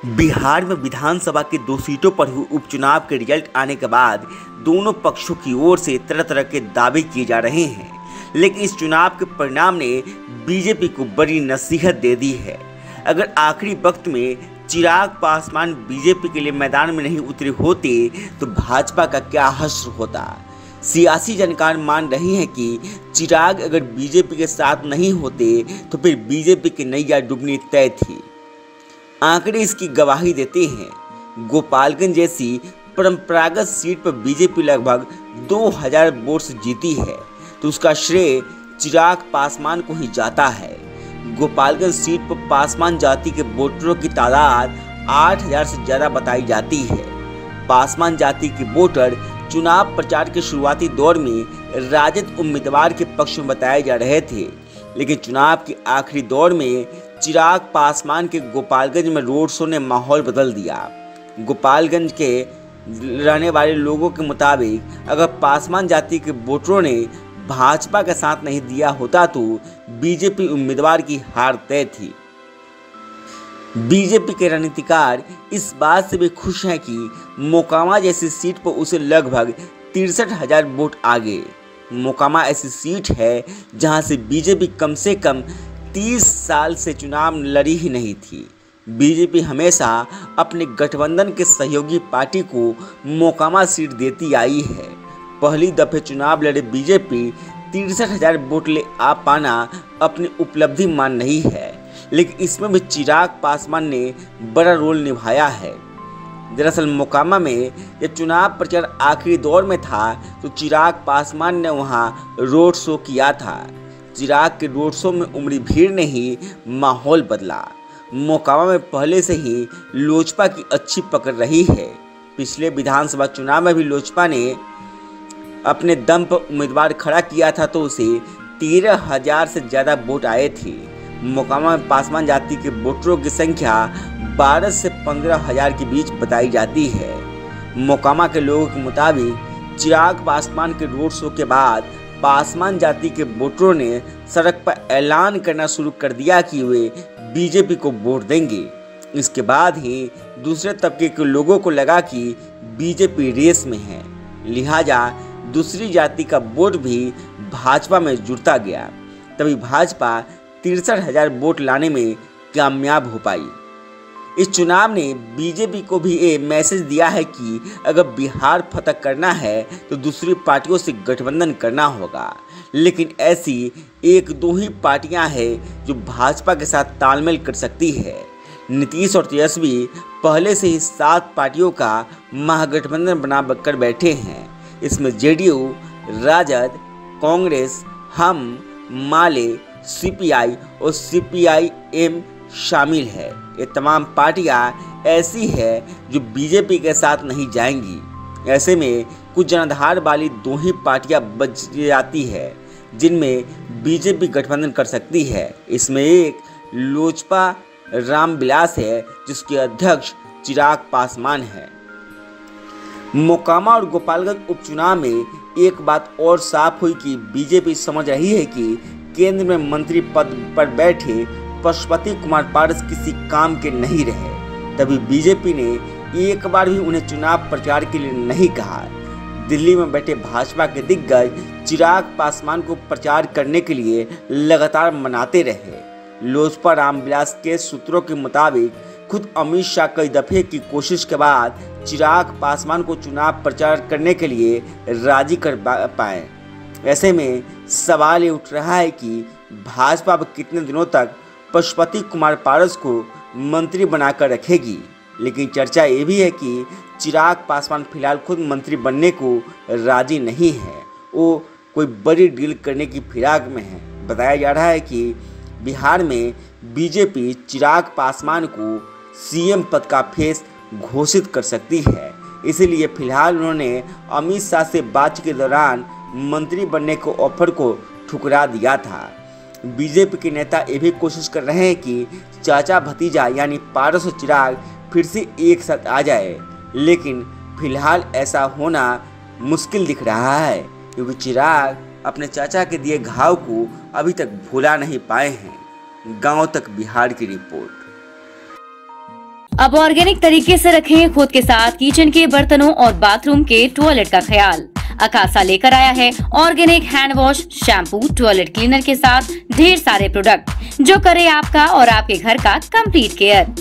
बिहार में विधानसभा की 2 सीटों पर हुए उपचुनाव के रिजल्ट आने के बाद दोनों पक्षों की ओर से तरह तरह के दावे किए जा रहे हैं, लेकिन इस चुनाव के परिणाम ने बीजेपी को बड़ी नसीहत दे दी है। अगर आखिरी वक्त में चिराग पासवान बीजेपी के लिए मैदान में नहीं उतरे होते तो भाजपा का क्या हश्र होता। सियासी जानकार मान रहे हैं कि चिराग अगर बीजेपी के साथ नहीं होते तो फिर बीजेपी की नैया डूबनी तय थी। आंकड़े इसकी गवाही देते हैं। गोपालगंज जैसी परंपरागत सीट पर बीजेपी लगभग 2000 वोट से जीती है तो उसका श्रेय चिराग पासवान को ही जाता है। गोपालगंज सीट पर पासवान जाति के वोटरों की तादाद 8000 से ज़्यादा बताई जाती है। पासवान जाति के वोटर चुनाव प्रचार के शुरुआती दौर में राजद उम्मीदवार के पक्ष में बताए जा रहे थे, लेकिन चुनाव के आखिरी दौर में चिराग पासवान के गोपालगंज में रोड शो ने माहौल बदल दिया। गोपालगंज के रहने वाले लोगों के मुताबिक अगर पासवान जाति के वोटरों ने भाजपा का साथ नहीं दिया होता तो बीजेपी उम्मीदवार की हार तय थी। बीजेपी के रणनीतिकार इस बात से भी खुश हैं कि मोकामा जैसी सीट पर उसे लगभग 63,000 वोट आगे। मोकामा ऐसी सीट है जहां से बीजेपी कम से कम 30 साल से चुनाव लड़ी ही नहीं थी। बीजेपी हमेशा अपने गठबंधन के सहयोगी पार्टी को मोकामा सीट देती आई है। पहली दफे चुनाव लड़े बीजेपी 63,000 वोट ले आ पाना अपनी उपलब्धि मान नहीं है, लेकिन इसमें भी चिराग पासवान ने बड़ा रोल निभाया है। दरअसल मोकामा में जब चुनाव प्रचार आखिरी दौर में था तो चिराग पासवान ने वहां रोड शो किया था। चिराग के रोड शो में उमड़ी भीड़ ने ही माहौल बदला। मोकामा में पहले से ही लोजपा की अच्छी पकड़ रही है। पिछले विधानसभा चुनाव में भी लोजपा ने अपने दम पर उम्मीदवार खड़ा किया था तो उसे 13,000 से ज़्यादा वोट आए थे। मोकामा में पासवान जाति के वोटरों की संख्या 12 से 15,000 के बीच बताई जाती है। मोकामा के लोगों के मुताबिक चिराग पासवान के रोड शो के बाद पासवान जाति के वोटरों ने सड़क पर ऐलान करना शुरू कर दिया कि वे बीजेपी को वोट देंगे। इसके बाद ही दूसरे तबके के लोगों को लगा कि बीजेपी रेस में है, लिहाजा दूसरी जाति का वोट भी भाजपा में जुड़ता गया। तभी भाजपा 63,000 वोट लाने में कामयाब हो पाई। इस चुनाव ने बीजेपी को भी ये मैसेज दिया है कि अगर बिहार फतह करना है तो दूसरी पार्टियों से गठबंधन करना होगा, लेकिन ऐसी 1-2 ही पार्टियां हैं जो भाजपा के साथ तालमेल कर सकती है। नीतीश और तेजस्वी पहले से ही 7 पार्टियों का महागठबंधन बना कर बैठे हैं। इसमें जेडीयू, राजद, कांग्रेस, हम, माले, सीपीआई और सीपीआईएम शामिल है। ये तमाम पार्टियां ऐसी है जो बीजेपी के साथ नहीं जाएंगी। ऐसे में कुछ जनाधार वाली 2 ही पार्टियां बच जाती है जिनमें बीजेपी गठबंधन कर सकती है। इसमें एक लोजपा रामविलास है जिसके अध्यक्ष चिराग पासवान है। मोकामा और गोपालगंज उपचुनाव में एक बात और साफ हुई कि बीजेपी समझ रही है कि केंद्र में मंत्री पद पर बैठे पशुपति कुमार पारस किसी काम के नहीं रहे। तभी बीजेपी ने एक बार भी उन्हें चुनाव प्रचार के लिए नहीं कहा। दिल्ली में बैठे भाजपा के दिग्गज चिराग पासवान को प्रचार करने के लिए लगातार मनाते रहे। लोजपा रामविलास के सूत्रों के मुताबिक खुद अमित शाह कई दफे की कोशिश के बाद चिराग पासवान को चुनाव प्रचार करने के लिए राजी कर पाए। ऐसे में सवाल ये उठ रहा है कि भाजपा अब कितने दिनों तक पशुपति कुमार पारस को मंत्री बनाकर रखेगी। लेकिन चर्चा ये भी है कि चिराग पासवान फिलहाल खुद मंत्री बनने को राजी नहीं है, वो कोई बड़ी डील करने की फिराक में है। बताया जा रहा है कि बिहार में बीजेपी चिराग पासवान को सीएम पद का फेस घोषित कर सकती है, इसीलिए फिलहाल उन्होंने अमित शाह से बातचीत के दौरान मंत्री बनने को ऑफर को ठुकरा दिया था। बीजेपी के नेता ये भी कोशिश कर रहे हैं कि चाचा भतीजा यानी पारस और चिराग फिर से एक साथ आ जाए, लेकिन फिलहाल ऐसा होना मुश्किल दिख रहा है क्योंकि चिराग अपने चाचा के दिए घाव को अभी तक भुला नहीं पाए हैं। गांव तक बिहार की रिपोर्ट। अब ऑर्गेनिक तरीके से रखें खुद के साथ किचन के बर्तनों और बाथरूम के टॉयलेट का ख्याल। अकासा लेकर आया है organic hand wash, shampoo, toilet cleaner के साथ ढेर सारे प्रोडक्ट जो करे आपका और आपके घर का कंप्लीट केयर।